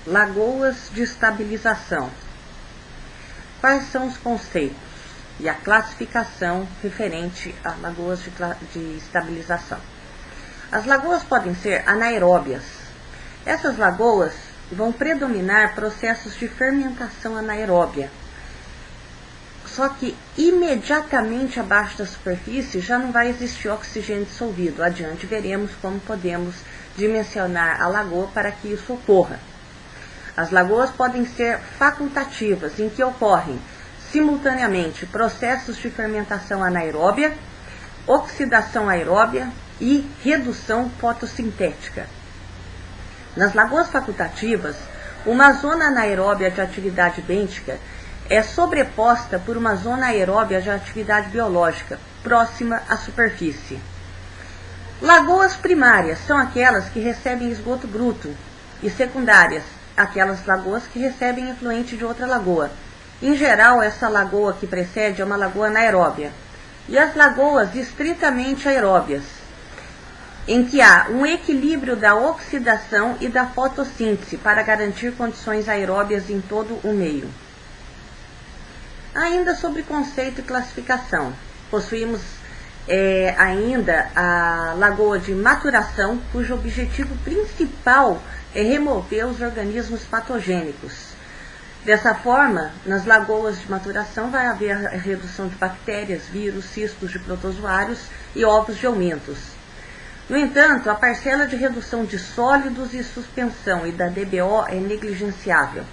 lagoas de estabilização. Quais são os conceitos e a classificação referente a lagoas de estabilização? As lagoas podem ser anaeróbias. Essas lagoas vão predominar processos de fermentação anaeróbia. Só que imediatamente abaixo da superfície já não vai existir oxigênio dissolvido. Adiante veremos como podemos dimensionar a lagoa para que isso ocorra. As lagoas podem ser facultativas, em que ocorrem simultaneamente processos de fermentação anaeróbia, oxidação aeróbia e redução fotossintética. Nas lagoas facultativas, uma zona anaeróbia de atividade bêntica é sobreposta por uma zona aeróbia de atividade biológica, próxima à superfície. Lagoas primárias são aquelas que recebem esgoto bruto, e secundárias, aquelas lagoas que recebem efluente de outra lagoa. Em geral, essa lagoa que precede é uma lagoa anaeróbia. E as lagoas estritamente aeróbias, em que há um equilíbrio da oxidação e da fotossíntese para garantir condições aeróbias em todo o meio. Ainda sobre conceito e classificação, possuímos ainda a lagoa de maturação, cujo objetivo principal é remover os organismos patogênicos. Dessa forma, nas lagoas de maturação vai haver a redução de bactérias, vírus, cistos de protozoários e ovos de eumintos. No entanto, a parcela de redução de sólidos e suspensão e da DBO é negligenciável.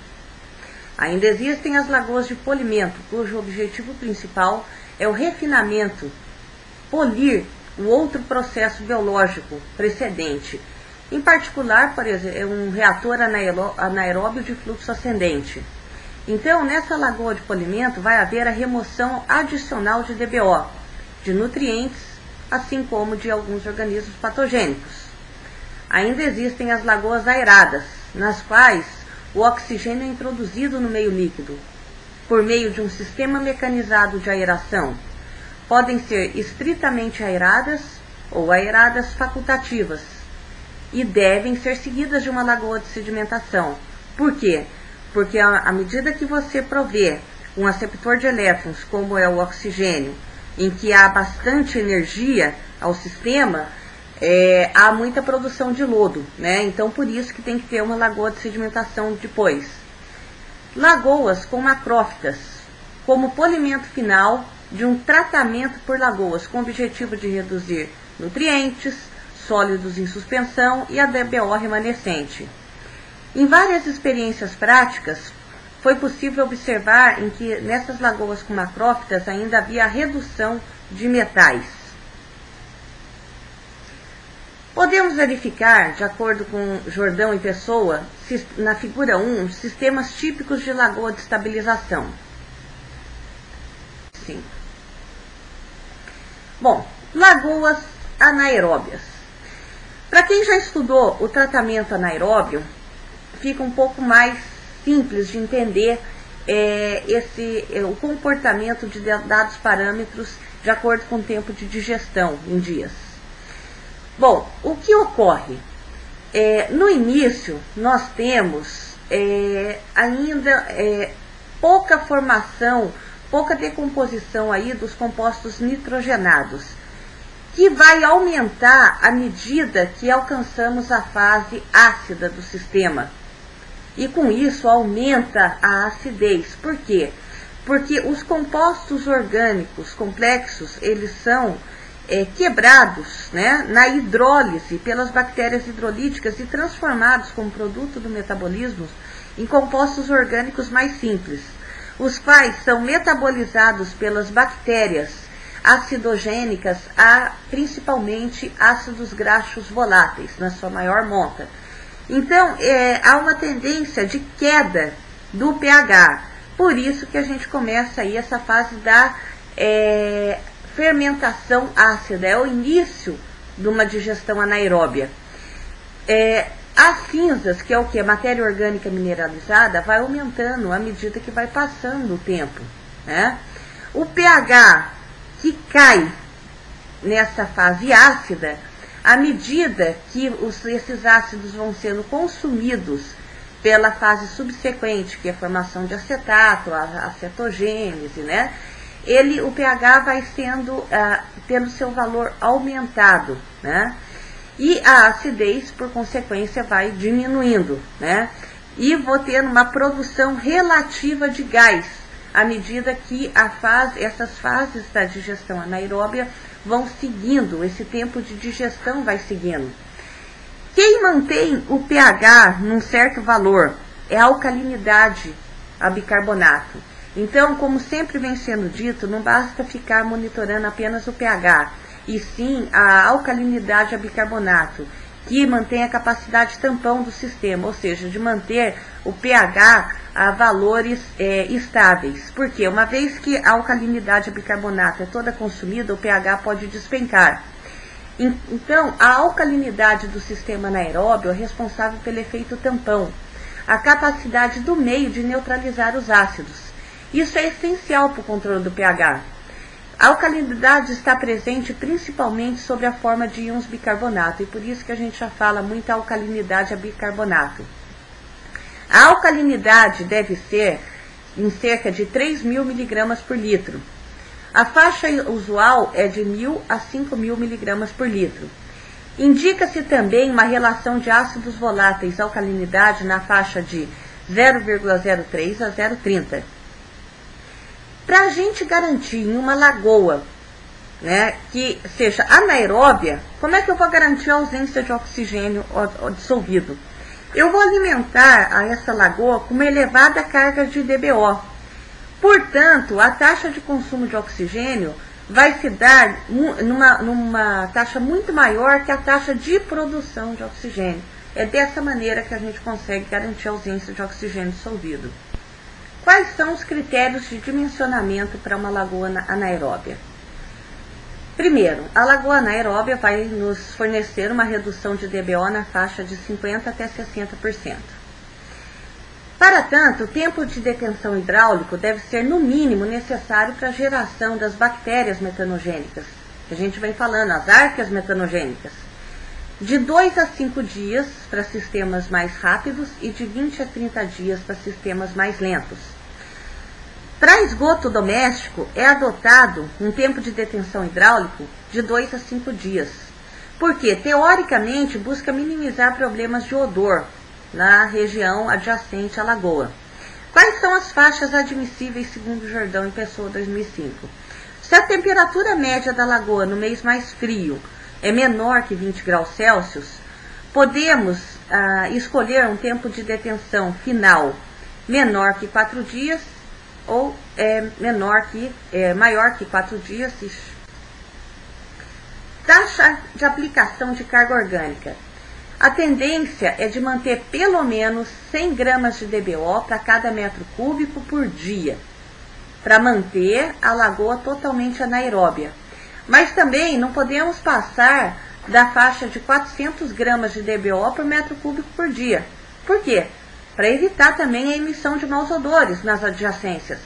Ainda existem as lagoas de polimento, cujo objetivo principal é o refinamento, polir o outro processo biológico precedente, em particular, por exemplo, um reator anaeróbio de fluxo ascendente. Então, nessa lagoa de polimento vai haver a remoção adicional de DBO, de nutrientes, assim como de alguns organismos patogênicos. Ainda existem as lagoas aeradas, nas quais o oxigênio é introduzido no meio líquido, por meio de um sistema mecanizado de aeração. Podem ser estritamente aeradas ou aeradas facultativas, e devem ser seguidas de uma lagoa de sedimentação. Por quê? Porque à medida que você provê um aceptor de elétrons, como é o oxigênio, em que há bastante energia ao sistema, há muita produção de lodo, né? Então, por isso que tem que ter uma lagoa de sedimentação depois. Lagoas com macrófitas, como polimento final de um tratamento por lagoas, com o objetivo de reduzir nutrientes, sólidos em suspensão e a DBO remanescente. Em várias experiências práticas, foi possível observar em que nessas lagoas com macrófitas ainda havia a redução de metais. Podemos verificar, de acordo com Jordão e Pessoa, na figura 1, sistemas típicos de lagoa de estabilização. Sim. Bom, lagoas anaeróbias. Para quem já estudou o tratamento anaeróbio, fica um pouco mais simples de entender o comportamento de dados parâmetros de acordo com o tempo de digestão em dias. Bom, o que ocorre? No início, nós temos ainda pouca formação, pouca decomposição aí dos compostos nitrogenados, que vai aumentar à medida que alcançamos a fase ácida do sistema. E com isso aumenta a acidez. Por quê? Porque os compostos orgânicos complexos, eles são quebrados, né, na hidrólise pelas bactérias hidrolíticas e transformados como produto do metabolismo em compostos orgânicos mais simples, os quais são metabolizados pelas bactérias acidogênicas a principalmente ácidos graxos voláteis, na sua maior monta. Então, há uma tendência de queda do pH. Por isso que a gente começa aí essa fase da fermentação ácida, é o início de uma digestão anaeróbia. As cinzas, que é o que? Matéria orgânica mineralizada, vai aumentando à medida que vai passando o tempo, né? O pH que cai nessa fase ácida, à medida que esses ácidos vão sendo consumidos pela fase subsequente, que é a formação de acetato, a acetogênese, né? O pH vai sendo, pelo seu valor aumentado, né? E a acidez, por consequência, vai diminuindo, né? E vou ter uma produção relativa de gás, à medida que essas fases da digestão anaeróbia vão seguindo, esse tempo de digestão vai seguindo. Quem mantém o pH num certo valor é a alcalinidade a bicarbonato. Então, como sempre vem sendo dito, não basta ficar monitorando apenas o pH, e sim a alcalinidade a bicarbonato, que mantém a capacidade tampão do sistema, ou seja, de manter o pH a valores estáveis. Porque uma vez que a alcalinidade a bicarbonato é toda consumida, o pH pode despencar. Então, a alcalinidade do sistema anaeróbio é responsável pelo efeito tampão, a capacidade do meio de neutralizar os ácidos. Isso é essencial para o controle do pH. A alcalinidade está presente principalmente sob a forma de íons bicarbonato, e por isso que a gente já fala muito alcalinidade a bicarbonato. A alcalinidade deve ser em cerca de 3.000 mg por litro. A faixa usual é de 1.000 a 5.000 mg por litro. Indica-se também uma relação de ácidos voláteis alcalinidade na faixa de 0,03 a 0,30. Para a gente garantir em uma lagoa, né, que seja anaeróbia, como é que eu vou garantir a ausência de oxigênio dissolvido? Eu vou alimentar a essa lagoa com uma elevada carga de DBO. Portanto, a taxa de consumo de oxigênio vai se dar numa taxa muito maior que a taxa de produção de oxigênio. É dessa maneira que a gente consegue garantir a ausência de oxigênio dissolvido. Quais são os critérios de dimensionamento para uma lagoa anaeróbia? Primeiro, a lagoa anaeróbia vai nos fornecer uma redução de DBO na faixa de 50% até 60%. Para tanto, o tempo de detenção hidráulico deve ser no mínimo necessário para a geração das bactérias metanogênicas, que a gente vem falando, as arqueas metanogênicas, de 2 a 5 dias para sistemas mais rápidos e de 20 a 30 dias para sistemas mais lentos. Para esgoto doméstico, é adotado um tempo de detenção hidráulico de 2 a 5 dias, porque, teoricamente, busca minimizar problemas de odor na região adjacente à lagoa. Quais são as faixas admissíveis segundo Jordão e Pessoa 2005? Se a temperatura média da lagoa no mês mais frio é menor que 20 graus Celsius, podemos escolher um tempo de detenção final menor que 4 dias ou maior que 4 dias. Taxa de aplicação de carga orgânica. A tendência é de manter pelo menos 100 gramas de DBO para cada metro cúbico por dia, para manter a lagoa totalmente anaeróbia. Mas também não podemos passar da faixa de 400 gramas de DBO por metro cúbico por dia. Por quê? Para evitar também a emissão de maus odores nas adjacências.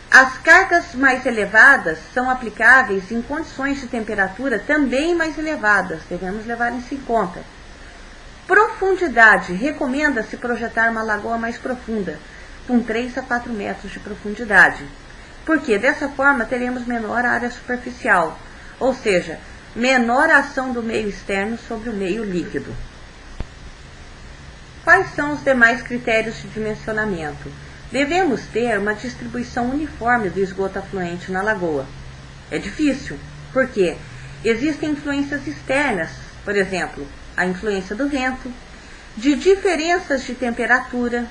As cargas mais elevadas são aplicáveis em condições de temperatura também mais elevadas, devemos levar isso em conta. Profundidade. Recomenda-se projetar uma lagoa mais profunda, com 3 a 4 metros de profundidade, porque dessa forma teremos menor área superficial, ou seja, menor ação do meio externo sobre o meio líquido. Quais são os demais critérios de dimensionamento? Devemos ter uma distribuição uniforme do esgoto afluente na lagoa. É difícil, porque existem influências externas, por exemplo, a influência do vento, de diferenças de temperatura,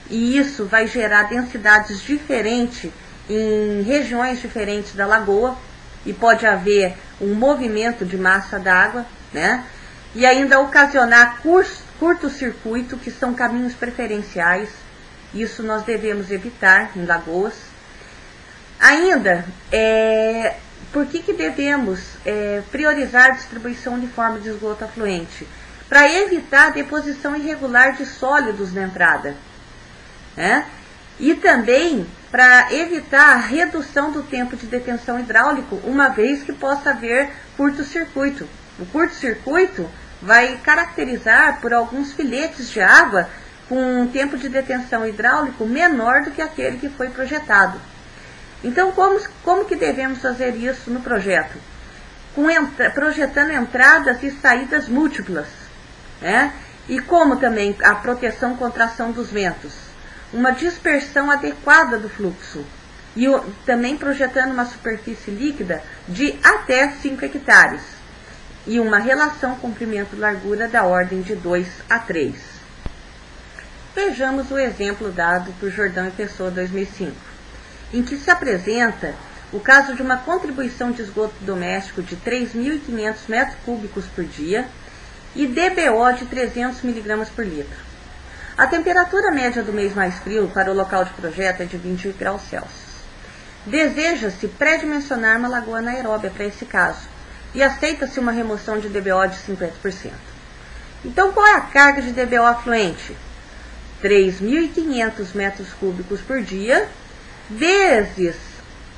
e isso vai gerar densidades diferentes em regiões diferentes da lagoa, e pode haver um movimento de massa d'água, né? E ainda ocasionar curto-circuito, que são caminhos preferenciais. Isso nós devemos evitar em lagoas. Ainda, por que devemos priorizar a distribuição uniforme de esgoto afluente? Para evitar a deposição irregular de sólidos na entrada, né? E também para evitar a redução do tempo de detenção hidráulico, uma vez que possa haver curto-circuito. O curto-circuito vai caracterizar por alguns filetes de água com um tempo de detenção hidráulico menor do que aquele que foi projetado. Então, como que devemos fazer isso no projeto? Projetando entradas e saídas múltiplas, né? E como também a proteção contra a ação dos ventos, uma dispersão adequada do fluxo, e também projetando uma superfície líquida de até 5 hectares, e uma relação comprimento-largura da ordem de 2 a 3. Vejamos o exemplo dado por Jordão e Pessoa 2005, em que se apresenta o caso de uma contribuição de esgoto doméstico de 3.500 metros cúbicos por dia e DBO de 300 mg por litro. A temperatura média do mês mais frio para o local de projeto é de 28 graus Celsius. Deseja-se pré-dimensionar uma lagoa anaeróbia para esse caso e aceita-se uma remoção de DBO de 50%. Então, qual é a carga de DBO afluente? 3.500 metros cúbicos por dia, vezes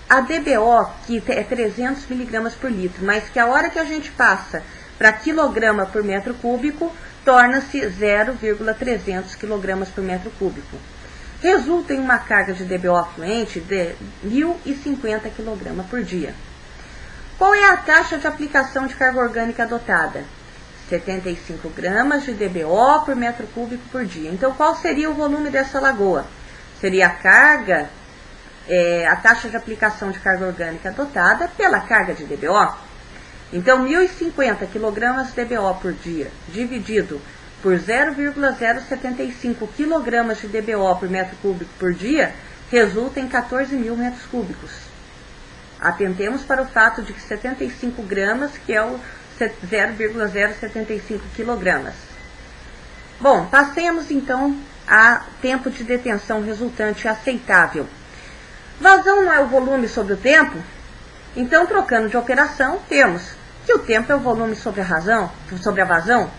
a DBO, que é 300 mg por litro, mas que a hora que a gente passa para quilograma por metro cúbico, torna-se 0,300 kg por metro cúbico. Resulta em uma carga de DBO afluente de 1.050 kg por dia. Qual é a taxa de aplicação de carga orgânica adotada? 75 gramas de DBO por metro cúbico por dia. Então, qual seria o volume dessa lagoa? Seria a carga, a taxa de aplicação de carga orgânica adotada pela carga de DBO. Então, 1.050 kg de DBO por dia, dividido por 0,075 kg de DBO por metro cúbico por dia, resulta em 14.000 metros cúbicos. Atentemos para o fato de que 75 gramas, que é o 0,075 kg. Bom, passemos então a tempo de detenção resultante aceitável. Vazão não é o volume sobre o tempo? Então, trocando de operação, temos que o tempo é o volume sobre a vazão.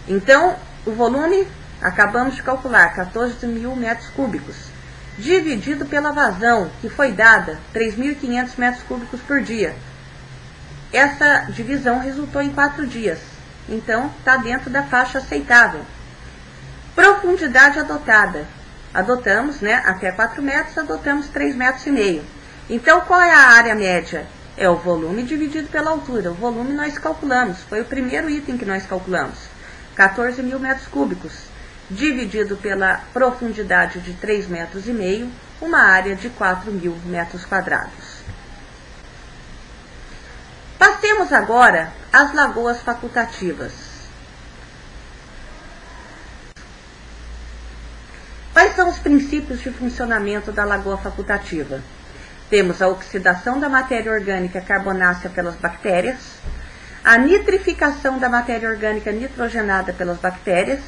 Então, o volume, acabamos de calcular, 14.000 metros cúbicos, dividido pela vazão, que foi dada, 3.500 metros cúbicos por dia. Essa divisão resultou em 4 dias. Então, está dentro da faixa aceitável. Profundidade adotada. Adotamos, né, até 4 metros, adotamos 3,5 metros. Então, qual é a área média? É o volume dividido pela altura. O volume nós calculamos, foi o primeiro item que nós calculamos. 14.000 metros cúbicos, dividido pela profundidade de 3,5 metros, uma área de 4.000 metros quadrados. Passemos agora às lagoas facultativas. Quais são os princípios de funcionamento da lagoa facultativa? Temos a oxidação da matéria orgânica carbonácea pelas bactérias, a nitrificação da matéria orgânica nitrogenada pelas bactérias,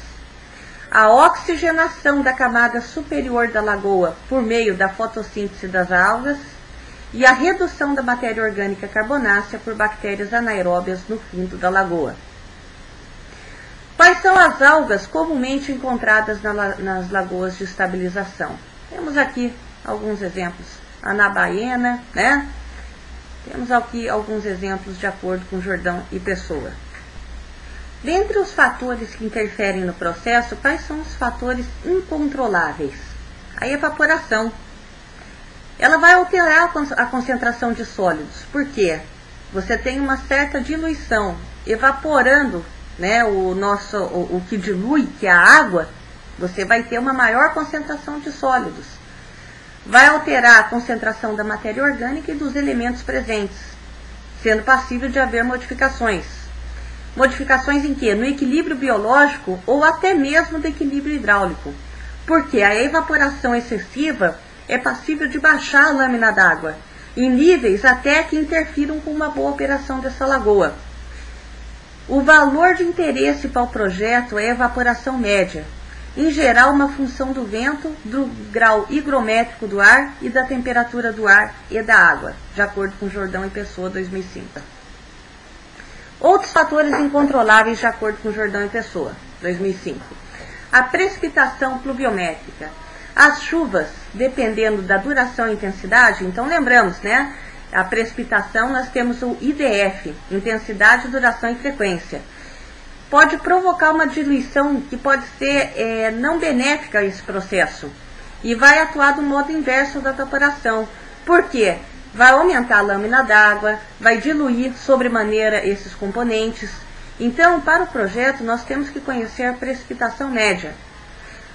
a oxigenação da camada superior da lagoa por meio da fotossíntese das algas e a redução da matéria orgânica carbonácea por bactérias anaeróbias no fundo da lagoa. Quais são as algas comumente encontradas nas lagoas de estabilização? Temos aqui alguns exemplos. Anabaena, né? Temos aqui alguns exemplos de acordo com Jordão e Pessoa. Dentre os fatores que interferem no processo, quais são os fatores incontroláveis? A evaporação. Ela vai alterar a concentração de sólidos. Por quê? Você tem uma certa diluição, evaporando, né, o que dilui, que é a água, você vai ter uma maior concentração de sólidos. Vai alterar a concentração da matéria orgânica e dos elementos presentes, sendo passível de haver modificações. Modificações em quê? No equilíbrio biológico ou até mesmo do equilíbrio hidráulico. Porque a evaporação excessiva é passível de baixar a lâmina d'água, em níveis até que interfiram com uma boa operação dessa lagoa. O valor de interesse para o projeto é a evaporação média, em geral uma função do vento, do grau higrométrico do ar e da temperatura do ar e da água, de acordo com Jordão e Pessoa 2005. Outros fatores incontroláveis de acordo com Jordão e Pessoa 2005. A precipitação pluviométrica. As chuvas, dependendo da duração e intensidade, então lembramos, né? A precipitação nós temos o IDF, intensidade, duração e frequência. pode provocar uma diluição que pode ser não benéfica a esse processo e vai atuar do modo inverso da evaporação. Por quê? Vai aumentar a lâmina d'água, vai diluir sobremaneira esses componentes. Então, para o projeto, nós temos que conhecer a precipitação média.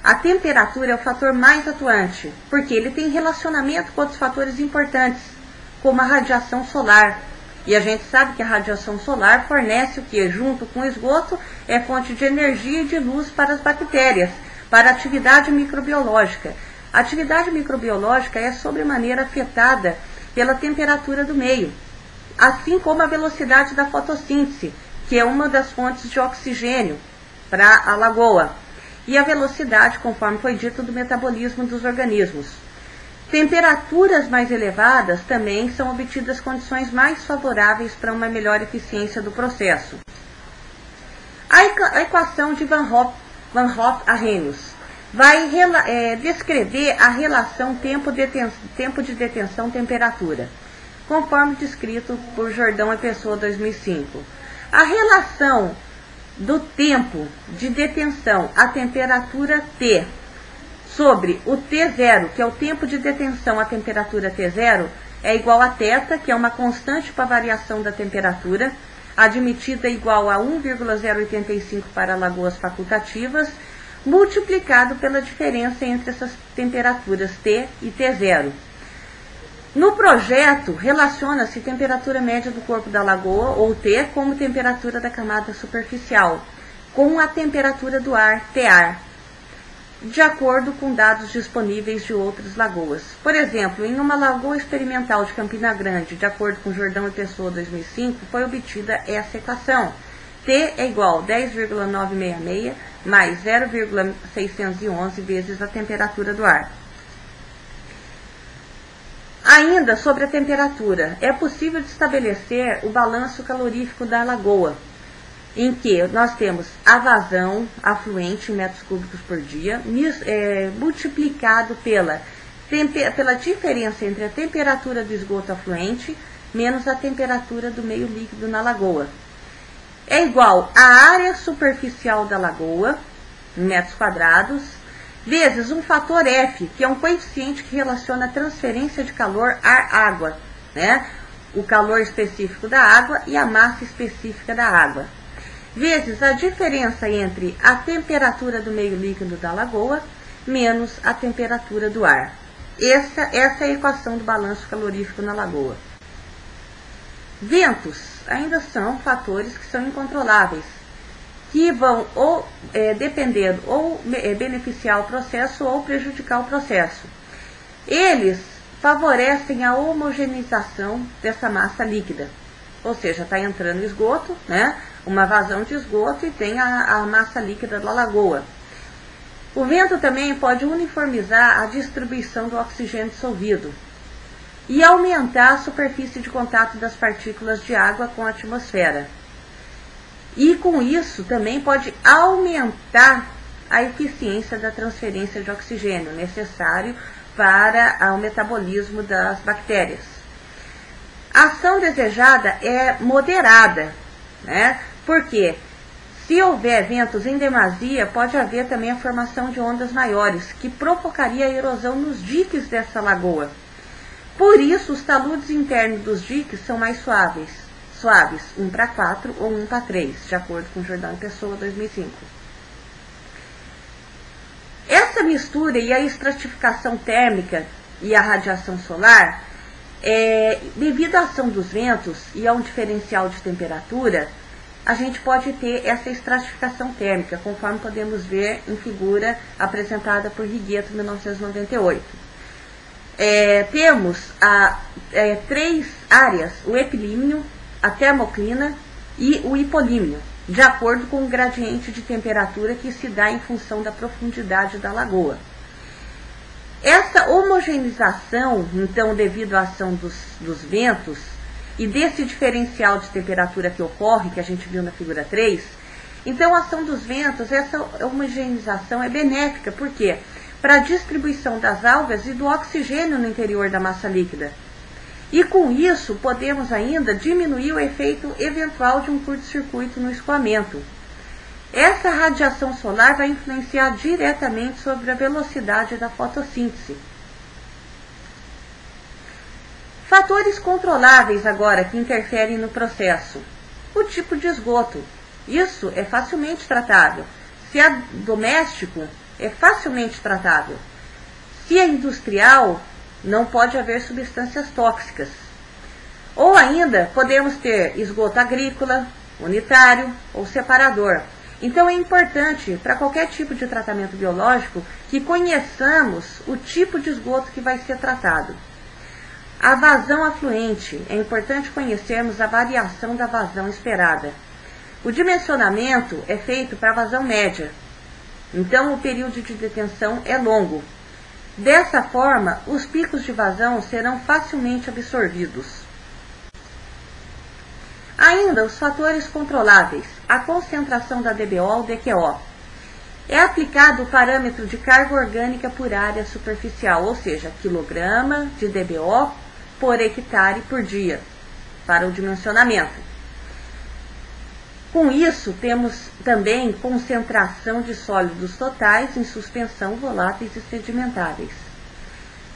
A temperatura é o fator mais atuante, porque ele tem relacionamento com outros fatores importantes, como a radiação solar. E a gente sabe que a radiação solar fornece o que, junto com o esgoto, é fonte de energia e de luz para as bactérias, para a atividade microbiológica. A atividade microbiológica é sobremaneira afetada pela temperatura do meio, assim como a velocidade da fotossíntese, que é uma das fontes de oxigênio para a lagoa, e a velocidade, conforme foi dito, do metabolismo dos organismos. Temperaturas mais elevadas também são obtidas condições mais favoráveis para uma melhor eficiência do processo. A equação de Van Hoff-Arrhenius vai descrever a relação tempo de detenção-temperatura, conforme descrito por Jordão e Pessoa 2005. A relação do tempo de detenção à temperatura T sobre o T0, que é o tempo de detenção à temperatura T0, é igual a θ, que é uma constante para a variação da temperatura, admitida igual a 1,085 para lagoas facultativas, multiplicado pela diferença entre essas temperaturas T e T0. No projeto, relaciona-se temperatura média do corpo da lagoa, ou T, como temperatura da camada superficial, com a temperatura do ar, TAR, de acordo com dados disponíveis de outras lagoas. Por exemplo, em uma lagoa experimental de Campina Grande, de acordo com Jordão e Pessoa 2005, foi obtida essa equação. T é igual a 10,966 mais 0,611 vezes a temperatura do ar. Ainda sobre a temperatura, é possível estabelecer o balanço calorífico da lagoa, em que nós temos a vazão afluente em metros cúbicos por dia, multiplicado pela diferença entre a temperatura do esgoto afluente menos a temperatura do meio líquido na lagoa. É igual à área superficial da lagoa, em metros quadrados, vezes um fator F, que é um coeficiente que relaciona a transferência de calor ar-água, né? O calor específico da água e a massa específica da água, vezes a diferença entre a temperatura do meio líquido da lagoa menos a temperatura do ar. Essa é a equação do balanço calorífico na lagoa. Ventos ainda são fatores que são incontroláveis, que vão ou dependendo ou beneficiar o processo ou prejudicar o processo. Eles favorecem a homogeneização dessa massa líquida, ou seja, está entrando esgoto, né? Uma vazão de esgoto e tem a massa líquida da lagoa. O vento também pode uniformizar a distribuição do oxigênio dissolvido e aumentar a superfície de contato das partículas de água com a atmosfera. E com isso também pode aumentar a eficiência da transferência de oxigênio necessário para o metabolismo das bactérias. A ação desejada é moderada, né? Porque se houver ventos em demasia, pode haver também a formação de ondas maiores, que provocaria a erosão nos diques dessa lagoa. Por isso, os taludes internos dos diques são mais suaves, 1:4 ou 1:3, de acordo com Jordão e Pessoa 2005. Essa mistura e a estratificação térmica e a radiação solar, devido à ação dos ventos e a um diferencial de temperatura, a gente pode ter essa estratificação térmica, conforme podemos ver em figura apresentada por Righetto em 1998. Temos três áreas: o epilímnio, a termoclina e o hipolímnio, de acordo com o gradiente de temperatura que se dá em função da profundidade da lagoa. Essa homogeneização, então, devido à ação dos ventos e desse diferencial de temperatura que ocorre, que a gente viu na figura 3, então a ação dos ventos, essa homogeneização é benéfica, por quê? Para a distribuição das algas e do oxigênio no interior da massa líquida. E com isso, podemos ainda diminuir o efeito eventual de um curto-circuito no escoamento. Essa radiação solar vai influenciar diretamente sobre a velocidade da fotossíntese. Fatores controláveis agora que interferem no processo. O tipo de esgoto. Isso é facilmente tratável. Se é doméstico, é facilmente tratável. Se é industrial, não pode haver substâncias tóxicas. Ou ainda, podemos ter esgoto agrícola, unitário ou separador. Então é importante, para qualquer tipo de tratamento biológico, que conheçamos o tipo de esgoto que vai ser tratado. A vazão afluente. É importante conhecermos a variação da vazão esperada. O dimensionamento é feito para a vazão média. Então o período de detenção é longo. Dessa forma, os picos de vazão serão facilmente absorvidos. Ainda os fatores controláveis. A concentração da DBO ou DQO. É aplicado o parâmetro de carga orgânica por área superficial, ou seja, quilograma de DBO por hectare por dia, para o dimensionamento. Com isso, temos também concentração de sólidos totais em suspensão, voláteis e sedimentáveis.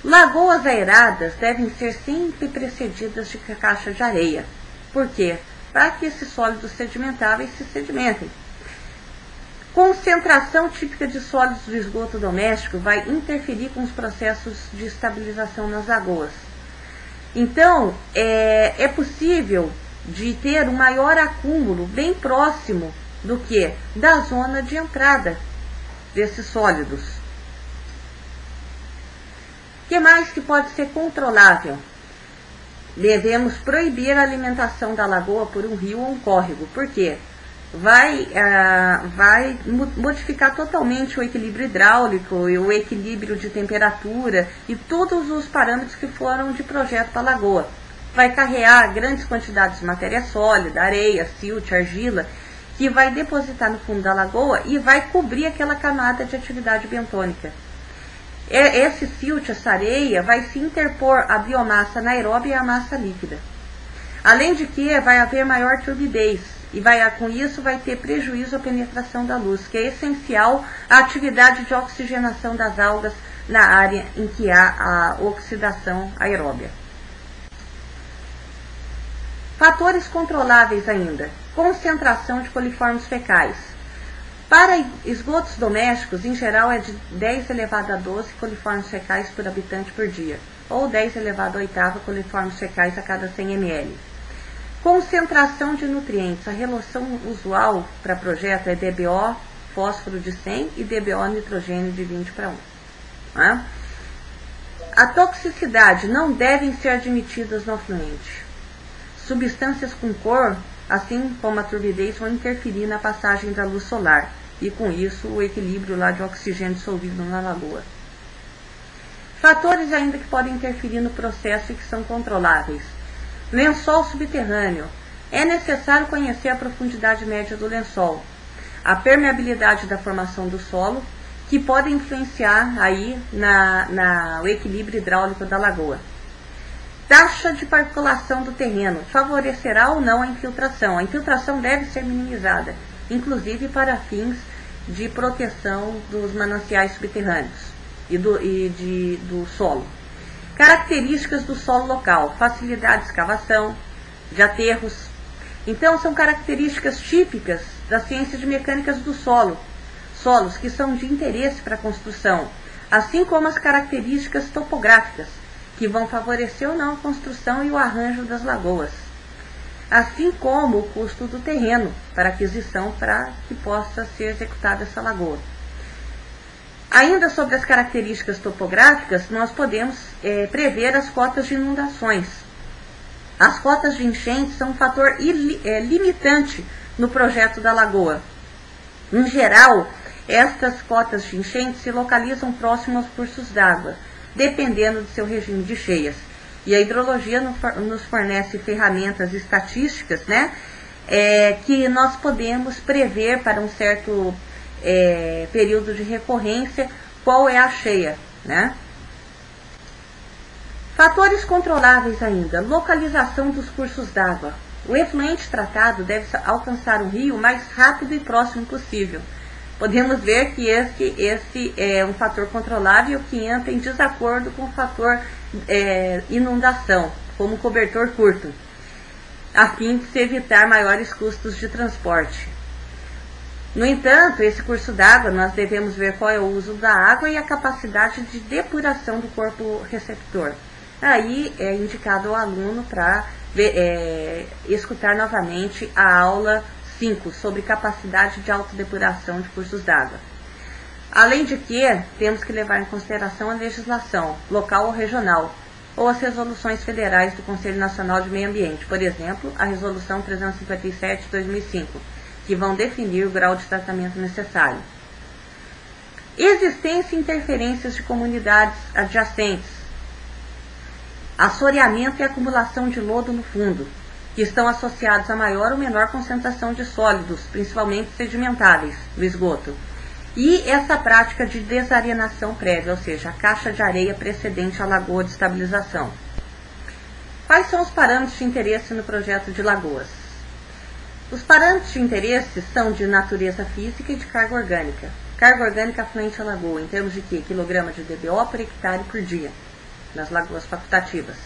Lagoas aeradas devem ser sempre precedidas de caixa de areia. Por quê? Para que esses sólidos sedimentáveis se sedimentem. Concentração típica de sólidos do esgoto doméstico vai interferir com os processos de estabilização nas lagoas. Então, é possível de ter um maior acúmulo bem próximo do que da zona de entrada desses sólidos. O que mais que pode ser controlável? Devemos proibir a alimentação da lagoa por um rio ou um córrego. Por quê? Vai modificar totalmente o equilíbrio hidráulico e o equilíbrio de temperatura e todos os parâmetros que foram de projeto para a lagoa. Vai carregar grandes quantidades de matéria sólida, areia, silt, argila, que vai depositar no fundo da lagoa e vai cobrir aquela camada de atividade bentônica. Esse silt, essa areia, vai se interpor a biomassa anaeróbia e a massa líquida. Além de que vai haver maior turbidez e com isso vai ter prejuízo à penetração da luz, que é essencial à atividade de oxigenação das algas na área em que há a oxidação aeróbia. Fatores controláveis ainda. Concentração de coliformes fecais. Para esgotos domésticos, em geral, é de 10 elevado a 12 coliformes fecais por habitante por dia, ou 10 elevado a 8 coliformes fecais a cada 100 ml. Concentração de nutrientes. A relação usual para projeto é DBO fósforo de 100 e DBO nitrogênio de 20:1. Né? A toxicidade. Não devem ser admitidas no afluente. Substâncias com cor, assim como a turbidez, vão interferir na passagem da luz solar e com isso o equilíbrio lá de oxigênio dissolvido na lagoa. Fatores ainda que podem interferir no processo e que são controláveis. Lençol subterrâneo. É necessário conhecer a profundidade média do lençol, a permeabilidade da formação do solo, que pode influenciar aí no equilíbrio hidráulico da lagoa. Taxa de percolação do terreno. Favorecerá ou não a infiltração? A infiltração deve ser minimizada, inclusive para fins de proteção dos mananciais subterrâneos e do solo. Características do solo local. Facilidade de escavação, de aterros. Então, são características típicas das ciências de mecânicas do solo. Solos que são de interesse para a construção, assim como as características topográficas, que vão favorecer ou não a construção e o arranjo das lagoas, assim como o custo do terreno para aquisição para que possa ser executada essa lagoa. Ainda sobre as características topográficas, nós podemos prever as cotas de inundações. As cotas de enchente são um fator limitante no projeto da lagoa. Em geral, estas cotas de enchente se localizam próximo aos cursos d'água, dependendo do seu regime de cheias. E a hidrologia nos fornece ferramentas estatísticas, né, que nós podemos prever para um certo período de recorrência qual é a cheia, né? Fatores controláveis ainda. Localização dos cursos d'água. O efluente tratado deve alcançar o rio o mais rápido e próximo possível. Podemos ver que esse é um fator controlável que entra em desacordo com o fator inundação, como cobertor curto, a fim de se evitar maiores custos de transporte. No entanto, esse curso d'água, nós devemos ver qual é o uso da água e a capacidade de depuração do corpo receptor. Aí é indicado ao aluno para escutar novamente a aula 5 sobre capacidade de autodepuração de cursos d'água. Além de que, temos que levar em consideração a legislação local ou regional, ou as resoluções federais do Conselho Nacional de Meio Ambiente, por exemplo, a Resolução 357 de 2005, que vão definir o grau de tratamento necessário. Existência e interferências de comunidades adjacentes, assoreamento e acumulação de lodo no fundo, que estão associados a maior ou menor concentração de sólidos, principalmente sedimentáveis, do esgoto. E essa prática de desarenação prévia, ou seja, a caixa de areia precedente à lagoa de estabilização. Quais são os parâmetros de interesse no projeto de lagoas? Os parâmetros de interesse são de natureza física e de carga orgânica. Carga orgânica afluente à lagoa, em termos de quê? Quilograma de DBO por hectare por dia, nas lagoas facultativas.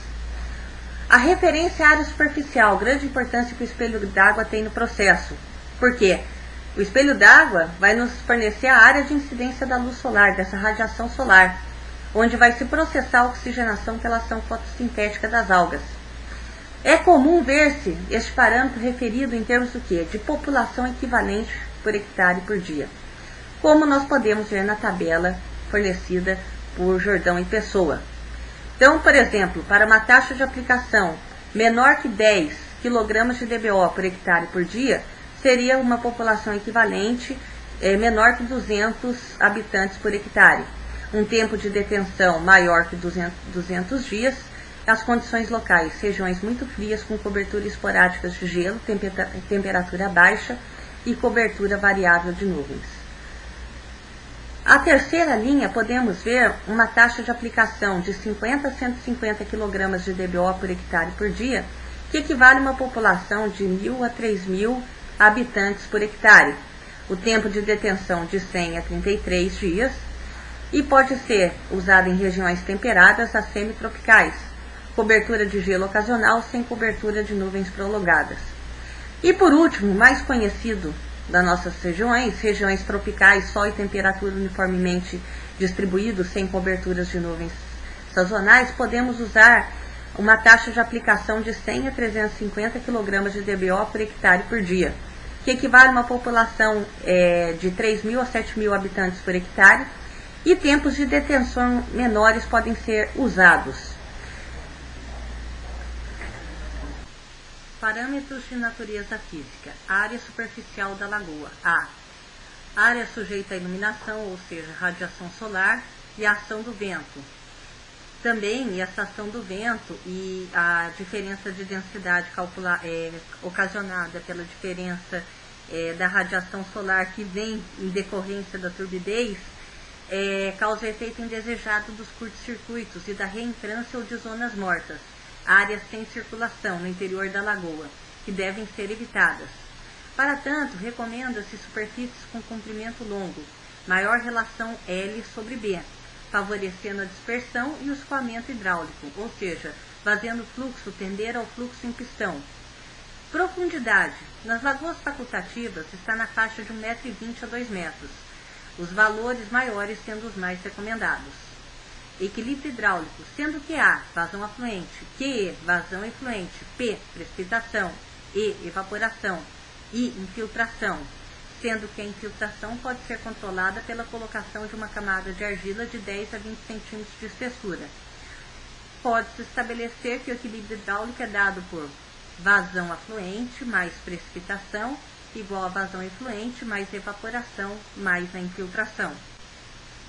A referência à área superficial, grande importância que o espelho d'água tem no processo. Por quê? O espelho d'água vai nos fornecer a área de incidência da luz solar, dessa radiação solar, onde vai se processar a oxigenação pela ação fotossintética das algas. É comum ver-se este parâmetro referido em termos do quê? De população equivalente por hectare por dia, como nós podemos ver na tabela fornecida por Jordão e Pessoa. Então, por exemplo, para uma taxa de aplicação menor que 10 kg de DBO por hectare por dia, seria uma população equivalente menor que 200 habitantes por hectare. Um tempo de detenção maior que 200 dias, as condições locais, regiões muito frias com cobertura esporádicas de gelo, temperatura baixa e cobertura variável de nuvens. A terceira linha, podemos ver uma taxa de aplicação de 50 a 150 kg de DBO por hectare por dia, que equivale a uma população de 1.000 a 3.000 habitantes por hectare. O tempo de detenção de 100 a 33 dias e pode ser usado em regiões temperadas a semitropicais, cobertura de gelo ocasional sem cobertura de nuvens prolongadas. E por último, mais conhecido das nossas regiões tropicais, sol e temperatura uniformemente distribuídos, sem coberturas de nuvens sazonais, podemos usar uma taxa de aplicação de 100 a 350 kg de DBO por hectare por dia, que equivale a uma população de 3.000 a 7.000 habitantes por hectare, e tempos de detenção menores podem ser usados. Parâmetros de natureza física. Área superficial da lagoa. A. Área sujeita à iluminação, ou seja, radiação solar, e a ação do vento. Também essa ação do vento e a diferença de densidade ocasionada pela diferença da radiação solar que vem em decorrência da turbidez, causa efeito indesejado dos curtos-circuitos e da reentrância ou de zonas mortas, áreas sem circulação no interior da lagoa, que devem ser evitadas. Para tanto, recomenda-se superfícies com comprimento longo, maior relação L sobre B, favorecendo a dispersão e o escoamento hidráulico, ou seja, fazendo o fluxo tender ao fluxo em pistão. Profundidade. Nas lagoas facultativas está na faixa de 1,20 m a 2 metros, os valores maiores sendo os mais recomendados. Equilíbrio hidráulico, sendo que A, vazão afluente, QE, vazão efluente, P, precipitação, E, evaporação, I, infiltração, sendo que a infiltração pode ser controlada pela colocação de uma camada de argila de 10 a 20 cm de espessura. Pode-se estabelecer que o equilíbrio hidráulico é dado por vazão afluente mais precipitação igual a vazão efluente mais evaporação mais a infiltração.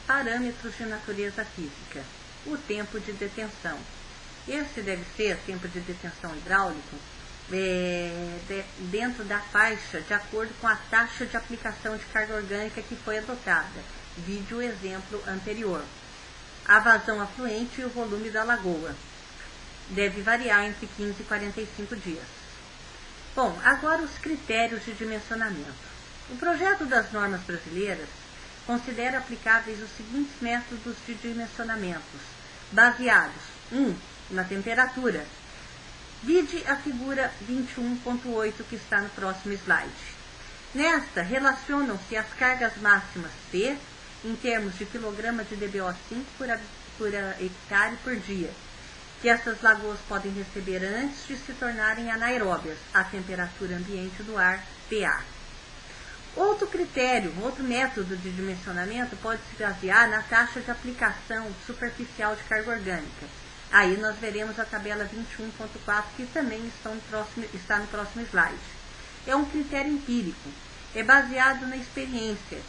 Parâmetros de natureza física. O tempo de detenção. Esse deve ser tempo de detenção hidráulico dentro da faixa de acordo com a taxa de aplicação de carga orgânica que foi adotada. Vide o exemplo anterior. A vazão afluente e o volume da lagoa. Deve variar entre 15 e 45 dias. Bom, agora os critérios de dimensionamento. O projeto das normas brasileiras considera aplicáveis os seguintes métodos de dimensionamentos, baseados 1. Na temperatura. Vide a figura 21.8 que está no próximo slide. Nesta, relacionam-se as cargas máximas P, em termos de quilograma de DBO5 por hectare por dia, que essas lagoas podem receber antes de se tornarem anaeróbias, à temperatura ambiente do ar, PA. Outro critério, outro método de dimensionamento pode se basear na taxa de aplicação superficial de carga orgânica. Aí nós veremos a tabela 21.4, que também está no próximo slide. É um critério empírico, é baseado na experiência,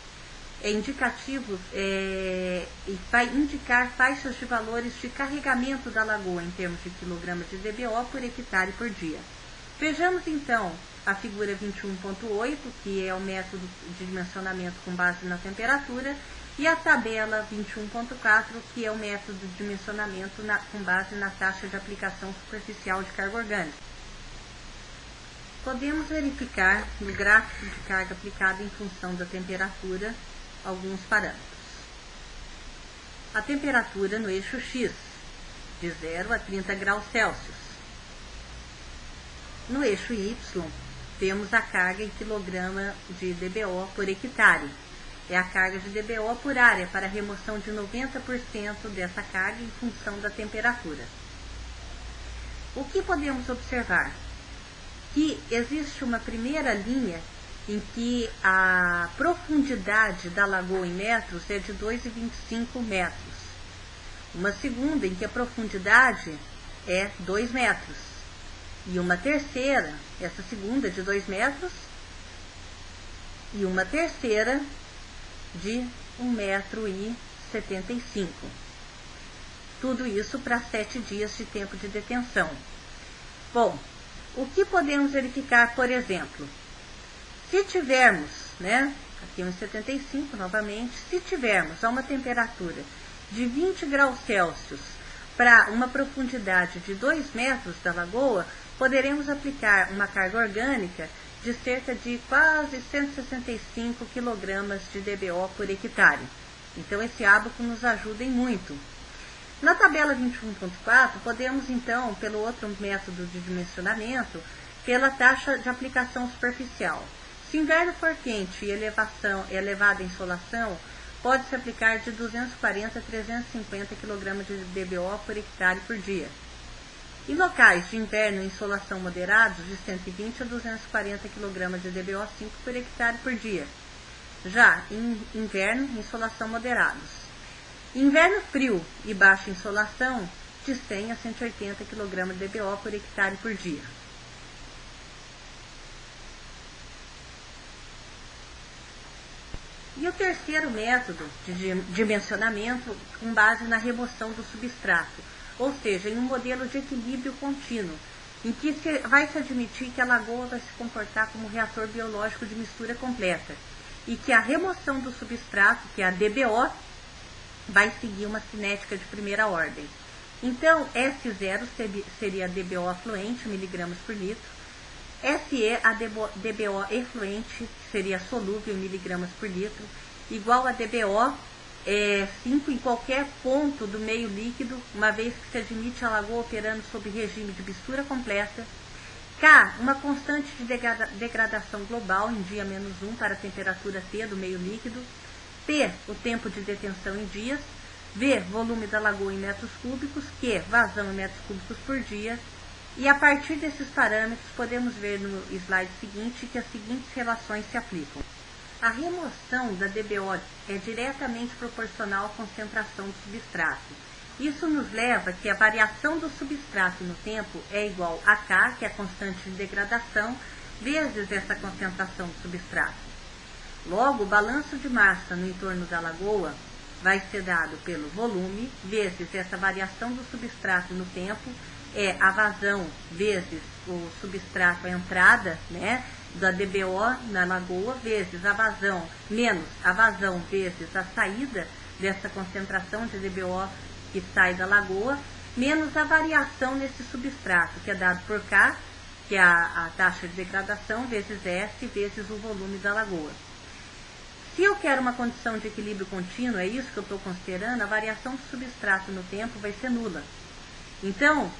é indicativo e vai indicar faixas de valores de carregamento da lagoa em termos de quilogramas de DBO por hectare por dia. Vejamos então a figura 21.8, que é o método de dimensionamento com base na temperatura, e a tabela 21.4, que é o método de dimensionamento com base na taxa de aplicação superficial de carga orgânica. Podemos verificar no gráfico de carga aplicada em função da temperatura alguns parâmetros. A temperatura no eixo X, de 0 a 30 graus Celsius. No eixo Y, temos a carga em quilograma de DBO por hectare. É a carga de DBO por área para a remoção de 90% dessa carga em função da temperatura. O que podemos observar? Que existe uma primeira linha em que a profundidade da lagoa em metros é de 2,25 metros. Uma segunda em que a profundidade é 2 metros. E uma terceira, essa segunda de 2 metros, e uma terceira de 1,75 m. Tudo isso para 7 dias de tempo de detenção. Bom, o que podemos verificar, por exemplo? Se tivermos, aqui 1,75 novamente, se tivermos a uma temperatura de 20 graus Celsius para uma profundidade de 2 metros da lagoa, poderemos aplicar uma carga orgânica de cerca de quase 165 kg de DBO por hectare. Então, esse ábaco nos ajuda em muito. Na tabela 21.4, podemos, então, pelo outro método de dimensionamento, pela taxa de aplicação superficial. Se o inverno for quente e elevada insolação, pode-se aplicar de 240 a 350 kg de DBO por hectare por dia. Em locais de inverno e insolação moderados, de 120 a 240 kg de DBO5 por hectare por dia. Já em inverno e insolação moderados. Inverno frio e baixa insolação, de 100 a 180 kg de DBO por hectare por dia. E o terceiro método de dimensionamento com base na remoção do substrato, ou seja, em um modelo de equilíbrio contínuo, em que vai se admitir que a lagoa vai se comportar como reator biológico de mistura completa, e que a remoção do substrato, que é a DBO, vai seguir uma cinética de primeira ordem. Então, S0 seria a DBO afluente, miligramas por litro, SE, a DBO efluente, que seria solúvel em miligramas por litro, igual a DBO 5 em qualquer ponto do meio líquido, uma vez que se admite a lagoa operando sob regime de mistura completa. K, uma constante de degradação global em dia -1 para a temperatura T do meio líquido. P, o tempo de detenção em dias. V, volume da lagoa em metros cúbicos. Q, vazão em metros cúbicos por dia. E a partir desses parâmetros, podemos ver no slide seguinte que as seguintes relações se aplicam. A remoção da DBO é diretamente proporcional à concentração do substrato. Isso nos leva que a variação do substrato no tempo é igual a K, que é a constante de degradação, vezes essa concentração do substrato. Logo, o balanço de massa no entorno da lagoa vai ser dado pelo volume, vezes essa variação do substrato no tempo, é a vazão vezes o substrato, a entrada, da DBO na lagoa, vezes a vazão, menos a vazão vezes a saída dessa concentração de DBO que sai da lagoa, menos a variação nesse substrato, que é dado por K, que é a taxa de degradação vezes S vezes o volume da lagoa. Se eu quero uma condição de equilíbrio contínuo, é isso que eu estou considerando, a variação do substrato no tempo vai ser nula. Então,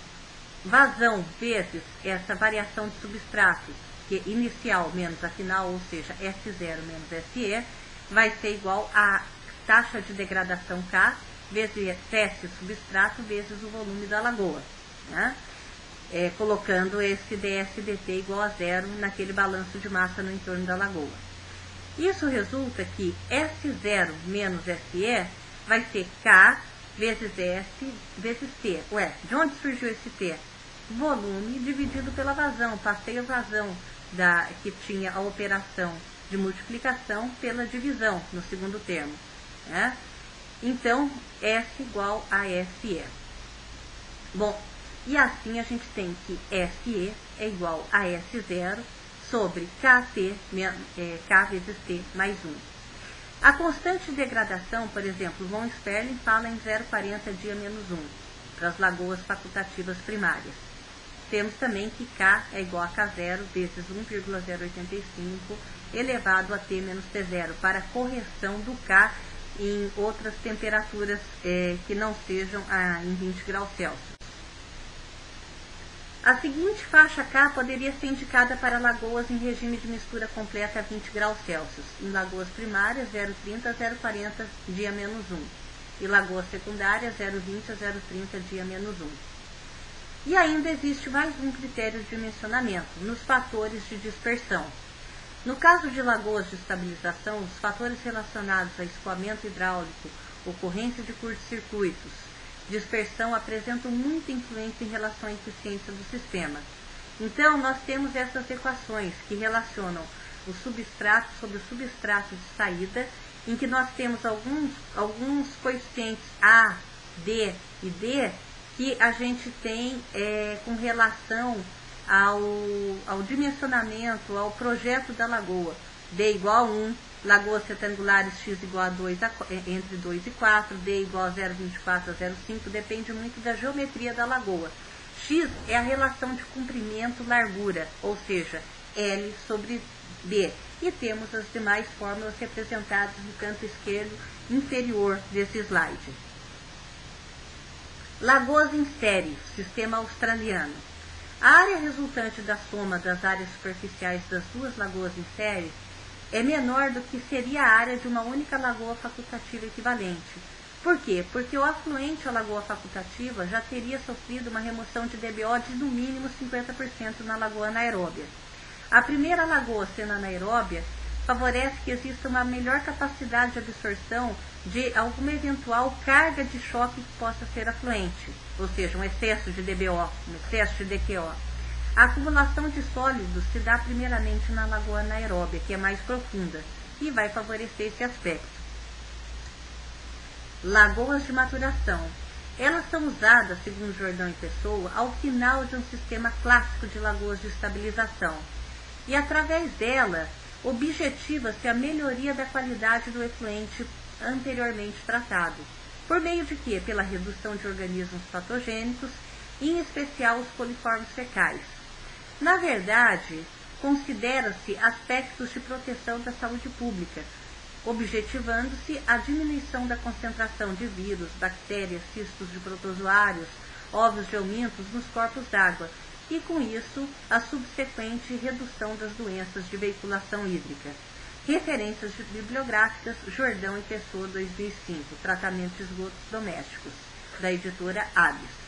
vazão vezes essa variação de substrato, que é inicial menos a final, ou seja, S0 menos SE, vai ser igual a taxa de degradação K vezes S substrato vezes o volume da lagoa, né? Colocando esse dS/dt igual a zero naquele balanço de massa no entorno da lagoa. Isso resulta que S0 menos SE vai ser K vezes S vezes T. Ué, de onde surgiu esse T? Volume dividido pela vazão. Passei a vazão que tinha a operação de multiplicação pela divisão no segundo termo, né? Então, S igual a SE. Bom, e assim a gente tem que SE é igual a S0 sobre KT, K vezes T mais 1. A constante de degradação, por exemplo, von Sperling fala em 0,40 dia menos 1, para as lagoas facultativas primárias. Temos também que K é igual a K0 vezes 1,085 elevado a T menos T0, para correção do K em outras temperaturas que não sejam em 20 graus Celsius. A seguinte faixa K poderia ser indicada para lagoas em regime de mistura completa a 20 graus Celsius, em lagoas primárias 0,30 a 0,40 dia menos 1, e lagoas secundárias 0,20 a 0,30 dia menos 1. E ainda existe mais um critério de dimensionamento, nos fatores de dispersão. No caso de lagoas de estabilização, os fatores relacionados a escoamento hidráulico, ocorrência de curtos-circuitos, dispersão apresentam muita influência em relação à eficiência do sistema. Então, nós temos essas equações que relacionam o substrato sobre o substrato de saída, em que nós temos alguns coeficientes A, D e D que a gente tem com relação ao dimensionamento, ao projeto da lagoa. D igual a 1, lagoas retangulares x igual a 2 entre 2 e 4, D igual a 0,24 a 0,5, depende muito da geometria da lagoa. X é a relação de comprimento-largura, ou seja, L sobre B. E temos as demais fórmulas representadas no canto esquerdo inferior desse slide. Lagoas em série, sistema australiano. A área resultante da soma das áreas superficiais das duas lagoas em série é menor do que seria a área de uma única lagoa facultativa equivalente. Por quê? Porque o afluente à lagoa facultativa já teria sofrido uma remoção de DBO de no mínimo 50% na lagoa anaeróbia. A primeira lagoa sendo anaeróbia favorece que exista uma melhor capacidade de absorção de alguma eventual carga de choque que possa ser afluente, ou seja, um excesso de DBO, um excesso de DQO. A acumulação de sólidos se dá primeiramente na lagoa anaeróbia, que é mais profunda, e vai favorecer esse aspecto. Lagoas de maturação. Elas são usadas, segundo Jordão e Pessoa, ao final de um sistema clássico de lagoas de estabilização. E através dela, objetiva-se a melhoria da qualidade do efluente anteriormente tratado. Por meio de quê? Pela redução de organismos patogênicos, em especial os coliformes fecais. Na verdade, considera-se aspectos de proteção da saúde pública, objetivando-se a diminuição da concentração de vírus, bactérias, cistos de protozoários, ovos de eumintos nos corpos d'água, e com isso a subsequente redução das doenças de veiculação hídrica. Referências bibliográficas, Jordão e Pessoa, 2005, Tratamento de esgotos domésticos, da editora Abyss.